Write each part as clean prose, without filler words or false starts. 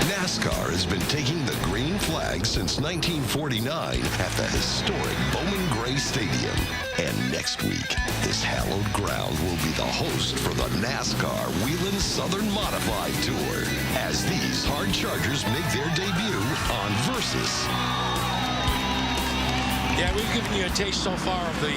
NASCAR has been taking the green flag since 1949 at the historic Bowman Gray Stadium. And next week, this hallowed ground will be the host for the NASCAR Whelen Southern Modified Tour as these hard chargers make their debut on Versus. Yeah, we've given you a taste so far of the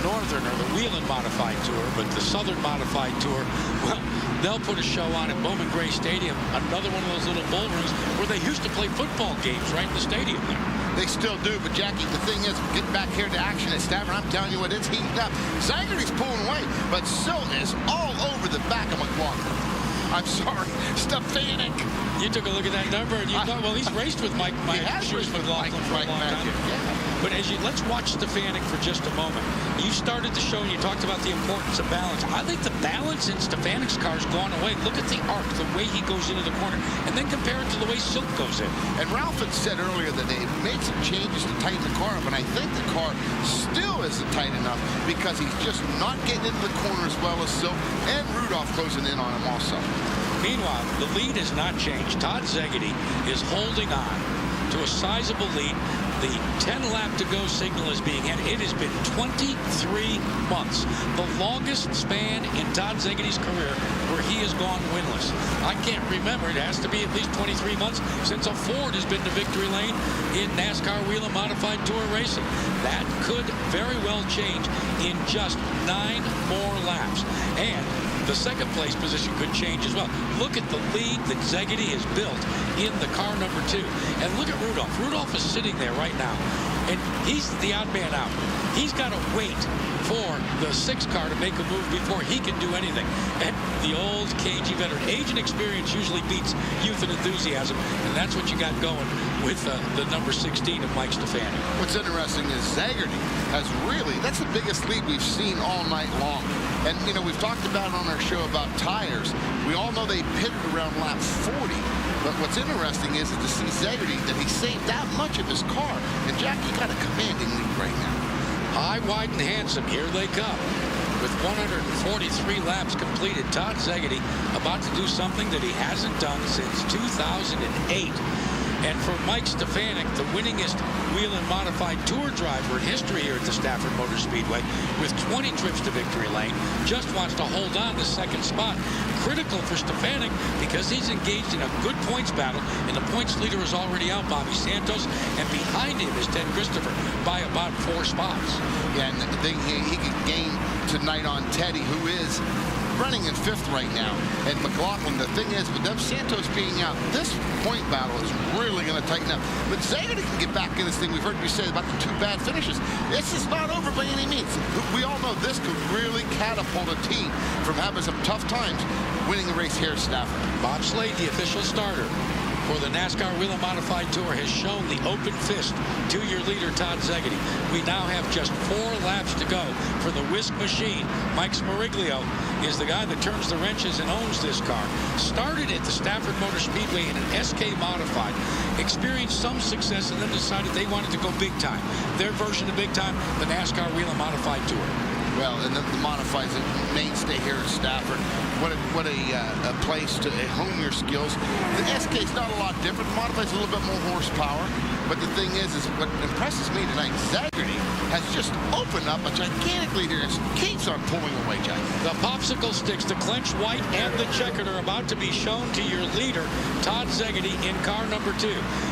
Northern or the Whelen Modified Tour, but the Southern Modified Tour, well, they'll put a show on at Bowman Gray Stadium, another one of those little bull rings where they used to play football games right in the stadium there. They still do, but Jackie, the thing is, getting back here to action at Stafford, I'm telling you what, it's heating up. Zagerty's pulling away, but Silt is all over the back of McLaughlin. I'm sorry, Stefanik. You took a look at that number and you thought, well, he's raced with Mike McLaughlin for a long time. Yeah. But let's watch Stefanik for just a moment. You started the show and you talked about the importance of balance. I think the balance in Stefanik's car has gone away. Look at the arc, the way he goes into the corner, and then compare it to the way Silk goes in. And Ralph had said earlier that they made some changes to tighten the car up, and I think the car still isn't tight enough because he's just not getting into the corner as well as Silk, and Rudolph closing in on him also. Meanwhile, the lead has not changed. Todd Zagerty is holding on to a sizable lead. The 10-lap to go signal is being handed. It has been 23 months, the longest span in Todd Zagerty's career where he has gone winless. I can't remember. It has to be at least 23 months since a Ford has been to victory lane in NASCAR Whelen Modified Tour racing. That could very well change in just 9 more laps. And the second place position could change as well. Look at the lead that Zagerty has built in the car number 2. And look at Rudolph. Rudolph is sitting there right now, and he's the odd man out. He's got to wait for the 6 car to make a move before he can do anything. And the old cagey veteran. Age and experience usually beats youth and enthusiasm, and that's what you got going with the number 16 of Mike Stefanik. What's interesting is Zagerty has really, that's the biggest lead we've seen all night long. And, you know, we've talked about on our show about tires. We all know they pitted around lap 40. But what's interesting is to see Zagerty, that he saved that much of his car. And Jackie got a commanding lead right now. High, wide, and handsome. Here they come. With 143 laps completed, Todd Zagerty about to do something that he hasn't done since 2008. And for Mike Stefanik, the winningest Whelen Modified Tour driver in history here at the Stafford Motor Speedway, with 20 trips to victory lane, just wants to hold on to second spot. Critical for Stefanik because he's engaged in a good points battle, and the points leader is already out, Bobby Santos, and behind him is Ted Christopher by about 4 spots. Yeah, and he could gain tonight on Teddy, who is running in 5th right now. And McLaughlin, the thing is, with them Santos being out, this point battle is really going to tighten up. But Zagerty can get back in this thing. We've heard you say about the 2 bad finishes. This is not over by any means. We all know this could really catapult a team from having some tough times winning a race here at Stafford. Bob Slade, the official starter for the NASCAR Whelen Modified Tour, has shown the open fist to your leader, Todd Zagerty. We now have just 4 laps to go for the Whisk machine. Mike Smariglio is the guy that turns the wrenches and owns this car. Started at the Stafford Motor Speedway in an SK Modified, experienced some success, and then decided they wanted to go big time. Their version of big time, the NASCAR Whelen Modified Tour. Well, and the Modified's a mainstay here at Stafford. What a place to hone your skills. The SK's not a lot different. The Modified's a little bit more horsepower. But the thing is what impresses me tonight, Zagerty has just opened up a gigantic lead here and keeps on pulling away, Jack. The popsicle sticks, the clinch white and the checkered, are about to be shown to your leader, Todd Zagerty, in car number 2.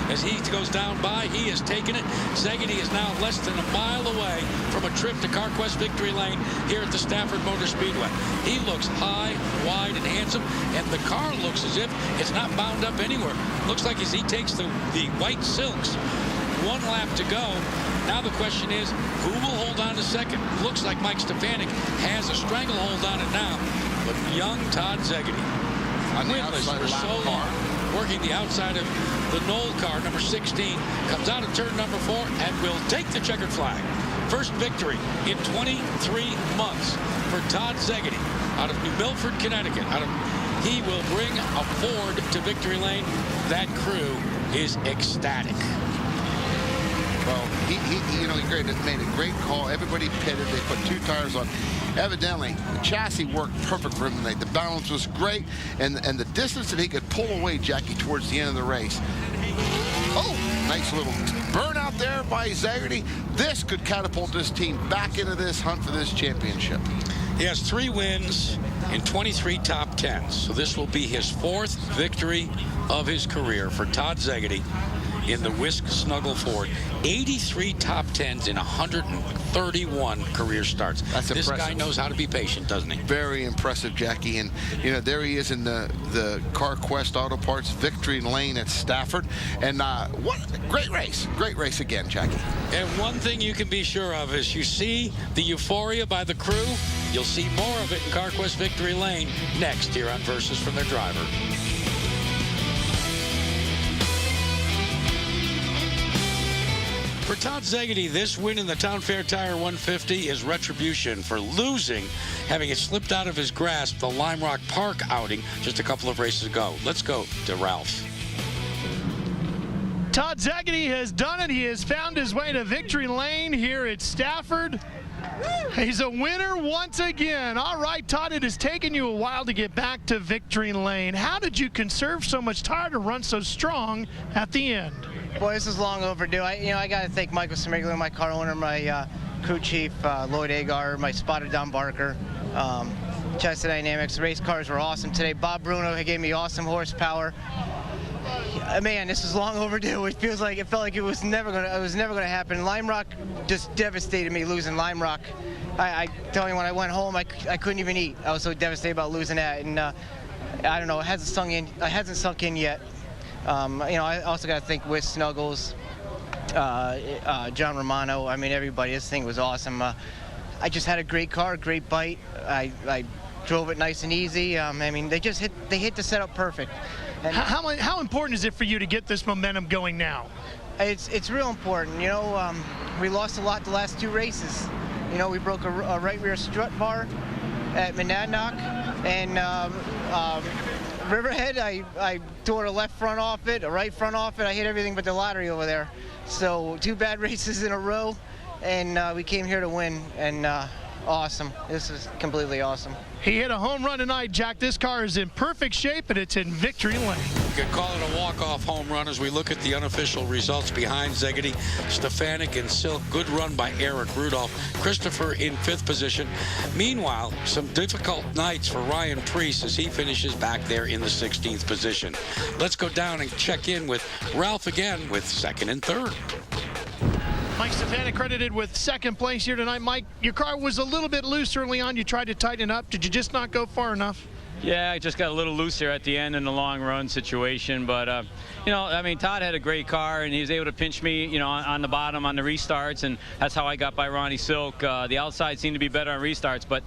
As he goes down by, he has taken it. Zagerty is now less than a mile away from a trip to CarQuest Victory Lane here at the Stafford Motor Speedway. He looks high, wide, and handsome, and the car looks as if it's not bound up anywhere. Looks like as he takes the white silks. 1 lap to go. Now the question is, who will hold on to second? Looks like Mike Stefanik has a stranglehold on it now. But young Todd Zagerty, winless for so long, working the outside of the Knoll car, number 16, comes out of turn number 4 and will take the checkered flag. First victory in 23 months for Todd Zagerty out of New Milford, Connecticut. He will bring a Ford to victory lane. That crew is ecstatic. Well, he made a great call. Everybody pitted. They put 2 tires on. Evidently, the chassis worked perfect for him tonight. The balance was great, and the distance that he could pull away, Jackie, towards the end of the race. Oh, nice little burnout there by Zaggerty. This could catapult this team back into this hunt for this championship. He has 3 wins in 23 top 10s, so this will be his 4th victory of his career for Todd Zaggerty in the Whisk Snuggle Ford. 83 top 10s in 131 career starts. That's this impressive. guy knows how to be patient, doesn't he? Very impressive, Jackie. And, there he is in the CarQuest Auto Parts victory lane at Stafford. And what great race. Great race again, Jackie. And one thing you can be sure of is you see the euphoria by the crew. You'll see more of it in CarQuest Victory Lane next here on Versus from their driver. For Todd Zaggerty, this win in the Town Fair Tire 150 is retribution for losing, having it slipped out of his grasp, the Lime Rock Park outing just a couple of races ago. Let's go to Ralph. Todd Zaggerty has done it. He has found his way to victory lane here at Stafford. He's a winner once again. All right, Todd, it has taken you a while to get back to victory lane. How did you conserve so much tire to run so strong at the end? Boy, this is long overdue. I got to thank Michael Smigler, my car owner, my crew chief, Lloyd Agar, my spotter, Don Barker, Chester Dynamics. The race cars were awesome today. Bob Bruno, he gave me awesome horsepower. Man, this is long overdue. It felt like it was never gonna happen. Lime Rock just devastated me losing Lime Rock. I tell you, when I went home, I couldn't even eat. I was so devastated about losing that, and I don't know, it hasn't sunk in yet. I also got to thank Whisk Snuggles, John Romano. I mean, everybody. This thing was awesome. I just had a great car, great bite. I drove it nice and easy. I mean, they hit the setup perfect. And how important is it for you to get this momentum going now? It's real important. We lost a lot the last 2 races. We broke a right rear strut bar at Monadnock, and Riverhead, I tore a left front off it, a right front off it. I hit everything but the lottery over there. So 2 bad races in a row, and we came here to win, and awesome. This is completely awesome. He hit a home run tonight, Jack. This car is in perfect shape, and it's in victory lane. You could call it a walk-off home run as we look at the unofficial results behind Zaggerty, Stefanik, and Silk. Good run by Eric Rudolph. Christopher in 5th position. Meanwhile, some difficult nights for Ryan Preece as he finishes back there in the 16th position. Let's go down and check in with Ralph again with 2nd and 3rd. Mike Stefanik credited with 2nd place here tonight. Mike, your car was a little bit loose early on. You tried to tighten it up. Did you just not go far enough? Yeah, I just got a little looser at the end in the long run situation. But, Todd had a great car, and he was able to pinch me, on the bottom on the restarts, and that's how I got by Ronnie Silk. The outside seemed to be better on restarts, but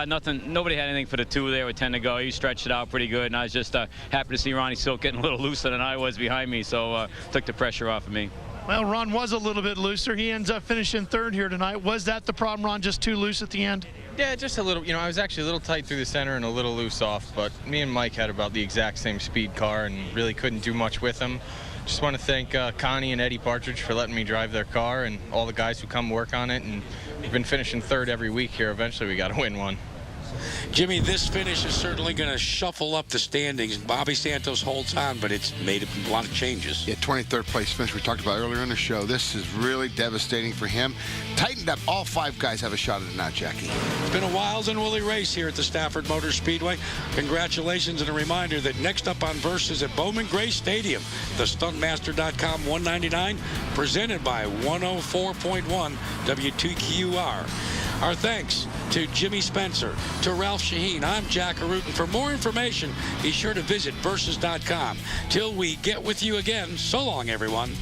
nobody had anything for the 2 there with 10 to go. He stretched it out pretty good, and I was just happy to see Ronnie Silk getting a little looser than I was behind me, so took the pressure off of me. Well, Ron was a little bit looser. He ends up finishing 3rd here tonight. Was that the problem, Ron, just too loose at the end? Yeah, just a little. I was actually a little tight through the center and a little loose off, but me and Mike had about the exact same speed car and really couldn't do much with him. Just want to thank Connie and Eddie Partridge for letting me drive their car, and all the guys who come work on it, and we've been finishing 3rd every week here. Eventually we got to win one. Jimmy, this finish is certainly going to shuffle up the standings. Bobby Santos holds on, but it's made a lot of changes. Yeah, 23rd place finish we talked about earlier in the show. This is really devastating for him. Tightened up. All 5 guys have a shot at it now, Jackie. It's been a wild and woolly race here at the Stafford Motor Speedway. Congratulations, and a reminder that next up on Versus at Bowman Gray Stadium, the Stuntmaster.com 199, presented by 104.1 WTQR. Our thanks to Jimmy Spencer, to Ralph Shaheen. I'm Jack Arutin. For more information, be sure to visit Versus.com. Till we get with you again, so long, everyone.